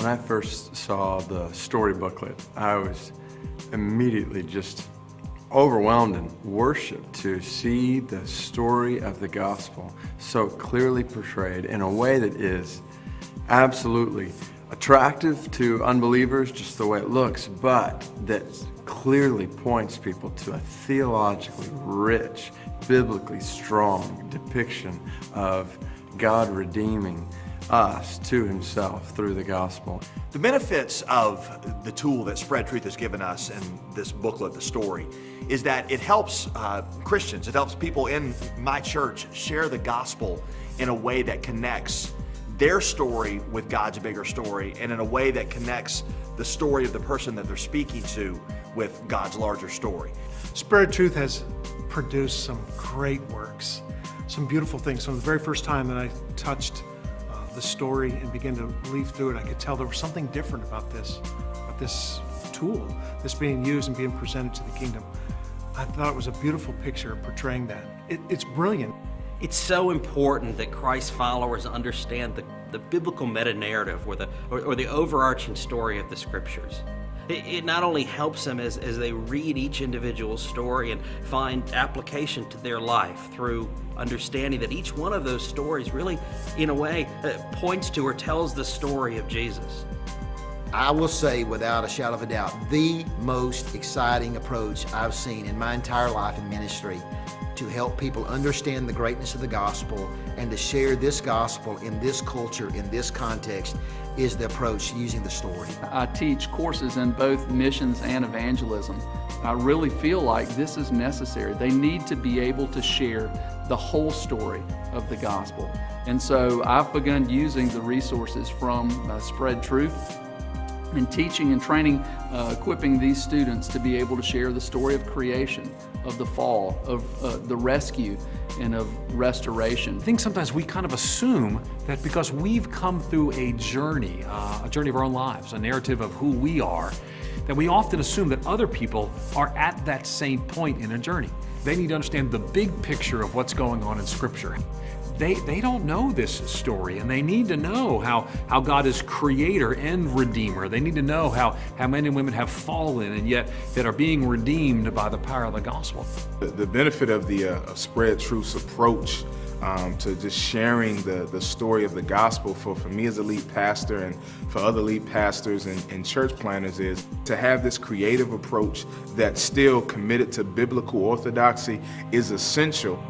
I first saw the story booklet, I was immediately just overwhelmed in worship to see the story of the gospel so clearly portrayed in a way that is absolutely attractive to unbelievers, just the way it looks, but that clearly points people to a theologically rich, biblically strong depiction of God redeeming us to himself through the gospel. The benefits of the tool that Spread Truth has given us in this booklet, The Story, is that it helps Christians, it helps people in my church share the gospel in a way that connects their story with God's bigger story, and in a way that connects the story of the person that they're speaking to with God's larger story. Spread Truth has produced some great works, some beautiful things. From the very first time that I touched the story and began to leaf through it, I could tell there was something different about this tool, this being used and being presented to the kingdom. I thought it was a beautiful picture of portraying that. It's brilliant. It's so important that Christ's followers understand the biblical meta-narrative or the overarching story of the Scriptures. It not only helps them as they read each individual story and find application to their life through understanding that each one of those stories really, in a way, points to or tells the story of Jesus. I will say without a shadow of a doubt, the most exciting approach I've seen in my entire life in ministry to help people understand the greatness of the gospel and to share this gospel in this culture, in this context, is the approach using the story. I teach courses in both missions and evangelism. I really feel like this is necessary. They need to be able to share the whole story of the gospel. And so I've begun using the resources from Spread Truth and teaching and training, equipping these students to be able to share the story of creation, of the fall, of the rescue, and of restoration. I think sometimes we kind of assume that because we've come through a journey of our own lives, a narrative of who we are, that we often assume that other people are at that same point in a journey. They need to understand the big picture of what's going on in Scripture. They don't know this story, and they need to know how God is creator and redeemer. They need to know how men and women have fallen and yet that are being redeemed by the power of the gospel. The benefit of the Spread Truth's approach to just sharing the story of the gospel for me as a lead pastor and for other lead pastors and church planners is to have this creative approach that's still committed to biblical orthodoxy is essential.